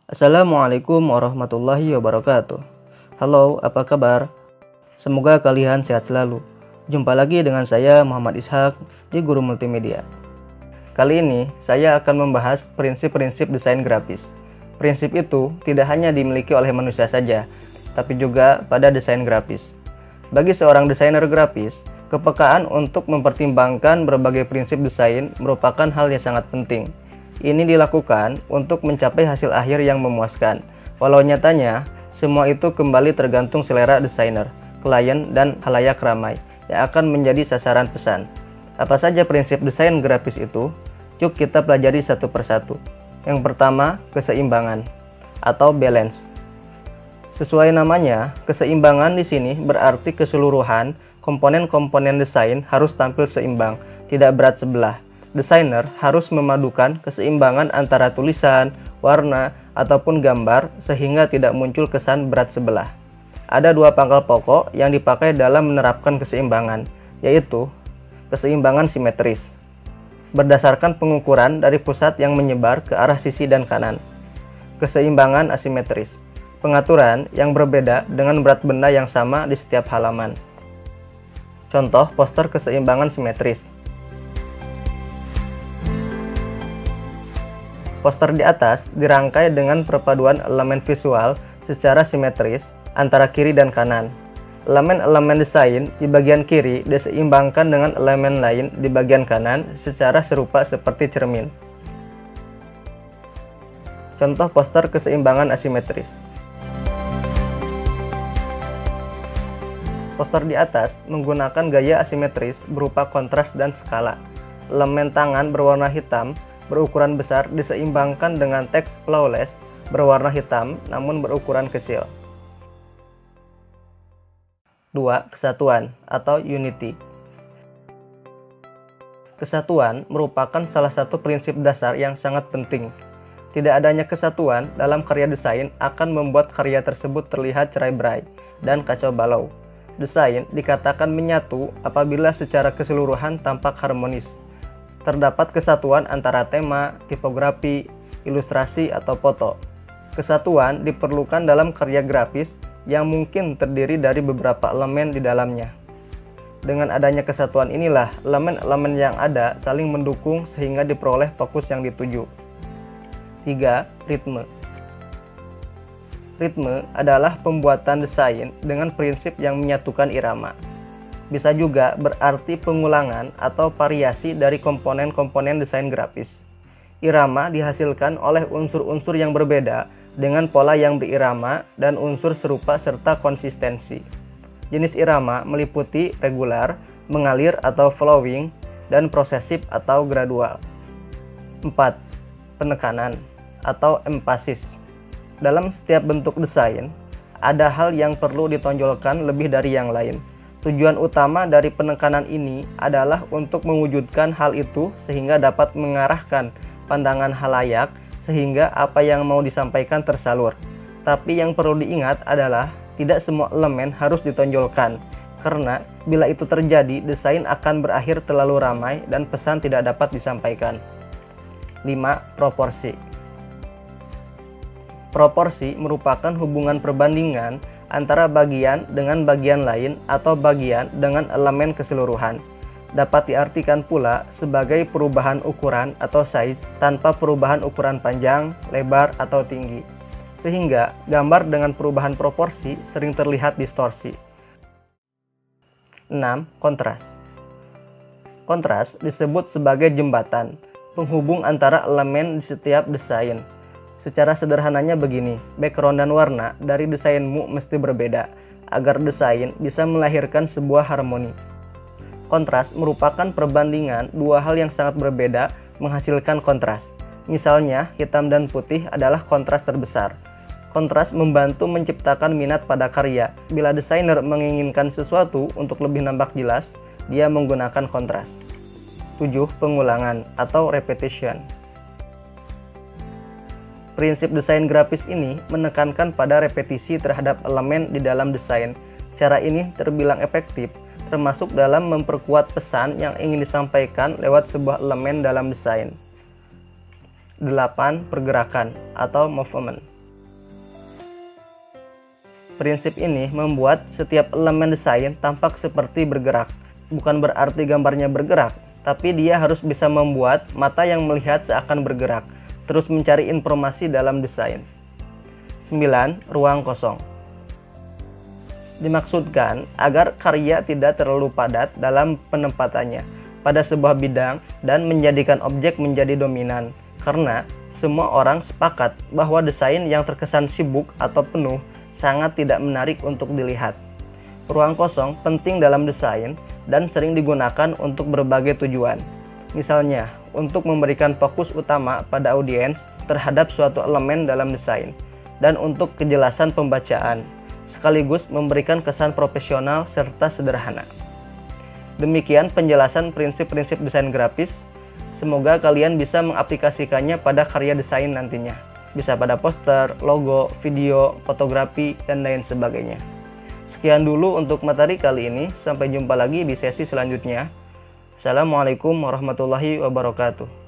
Assalamualaikum warahmatullahi wabarakatuh. Halo, apa kabar? Semoga kalian sehat selalu. Jumpa lagi dengan saya Muhammad Ishak di Guru Multimedia. Kali ini saya akan membahas prinsip-prinsip desain grafis. Prinsip itu tidak hanya dimiliki oleh manusia saja, tapi juga pada desain grafis. Bagi seorang desainer grafis, kepekaan untuk mempertimbangkan berbagai prinsip desain merupakan hal yang sangat penting. Ini dilakukan untuk mencapai hasil akhir yang memuaskan. Walau nyatanya, semua itu kembali tergantung selera desainer, klien, dan halayak ramai yang akan menjadi sasaran pesan. Apa saja prinsip desain grafis itu? Yuk kita pelajari satu persatu. Yang pertama, keseimbangan atau balance. Sesuai namanya, keseimbangan di sini berarti keseluruhan komponen-komponen desain harus tampil seimbang, tidak berat sebelah. Desainer harus memadukan keseimbangan antara tulisan, warna, ataupun gambar sehingga tidak muncul kesan berat sebelah. Ada dua pangkal pokok yang dipakai dalam menerapkan keseimbangan, yaitu keseimbangan simetris, berdasarkan pengukuran dari pusat yang menyebar ke arah sisi dan kanan. Keseimbangan asimetris, pengaturan yang berbeda dengan berat benda yang sama di setiap halaman. Contoh poster keseimbangan simetris. Poster di atas dirangkai dengan perpaduan elemen visual secara simetris antara kiri dan kanan. Elemen-elemen desain di bagian kiri diseimbangkan dengan elemen lain di bagian kanan secara serupa seperti cermin. Contoh poster keseimbangan asimetris. Poster di atas menggunakan gaya asimetris berupa kontras dan skala. Elemen tangan berwarna hitam berukuran besar diseimbangkan dengan teks flawless berwarna hitam namun berukuran kecil. 2. Kesatuan atau unity. Kesatuan merupakan salah satu prinsip dasar yang sangat penting. Tidak adanya kesatuan dalam karya desain akan membuat karya tersebut terlihat cerai-berai dan kacau balau. Desain dikatakan menyatu apabila secara keseluruhan tampak harmonis. Terdapat kesatuan antara tema, tipografi, ilustrasi, atau foto. Kesatuan diperlukan dalam karya grafis yang mungkin terdiri dari beberapa elemen di dalamnya. Dengan adanya kesatuan inilah, elemen-elemen yang ada saling mendukung sehingga diperoleh fokus yang dituju. 3. Ritme. Ritme adalah pembuatan desain dengan prinsip yang menyatukan irama. Bisa juga berarti pengulangan atau variasi dari komponen-komponen desain grafis. Irama dihasilkan oleh unsur-unsur yang berbeda dengan pola yang berirama dan unsur serupa serta konsistensi. Jenis irama meliputi regular, mengalir atau flowing, dan prosesif atau gradual. 4. Penekanan atau emphasis. Dalam setiap bentuk desain, ada hal yang perlu ditonjolkan lebih dari yang lain. Tujuan utama dari penekanan ini adalah untuk mewujudkan hal itu sehingga dapat mengarahkan pandangan halayak sehingga apa yang mau disampaikan tersalur. Tapi yang perlu diingat adalah tidak semua elemen harus ditonjolkan, karena bila itu terjadi desain akan berakhir terlalu ramai dan pesan tidak dapat disampaikan. 5. Proporsi. Proporsi merupakan hubungan perbandingan antara bagian dengan bagian lain atau bagian dengan elemen keseluruhan. Dapat diartikan pula sebagai perubahan ukuran atau size tanpa perubahan ukuran panjang, lebar, atau tinggi. Sehingga gambar dengan perubahan proporsi sering terlihat distorsi. 6. Kontras. Kontras disebut sebagai jembatan, penghubung antara elemen di setiap desain. Secara sederhananya begini, background dan warna dari desainmu mesti berbeda, agar desain bisa melahirkan sebuah harmoni. Kontras merupakan perbandingan dua hal yang sangat berbeda menghasilkan kontras. Misalnya, hitam dan putih adalah kontras terbesar. Kontras membantu menciptakan minat pada karya. Bila desainer menginginkan sesuatu untuk lebih nampak jelas, dia menggunakan kontras. 7. Pengulangan atau repetition. Prinsip desain grafis ini menekankan pada repetisi terhadap elemen di dalam desain. Cara ini terbilang efektif, termasuk dalam memperkuat pesan yang ingin disampaikan lewat sebuah elemen dalam desain. 8. Pergerakan atau movement. Prinsip ini membuat setiap elemen desain tampak seperti bergerak. Bukan berarti gambarnya bergerak, tapi dia harus bisa membuat mata yang melihat seakan bergerak, terus mencari informasi dalam desain. 9. Ruang kosong. Dimaksudkan agar karya tidak terlalu padat dalam penempatannya pada sebuah bidang dan menjadikan objek menjadi dominan, karena semua orang sepakat bahwa desain yang terkesan sibuk atau penuh sangat tidak menarik untuk dilihat. Ruang kosong penting dalam desain dan sering digunakan untuk berbagai tujuan. Misalnya, untuk memberikan fokus utama pada audiens terhadap suatu elemen dalam desain, dan untuk kejelasan pembacaan, sekaligus memberikan kesan profesional serta sederhana. Demikian penjelasan prinsip-prinsip desain grafis. Semoga kalian bisa mengaplikasikannya pada karya desain nantinya. Bisa pada poster, logo, video, fotografi, dan lain sebagainya. Sekian dulu untuk materi kali ini. Sampai jumpa lagi di sesi selanjutnya. Assalamualaikum warahmatullahi wabarakatuh.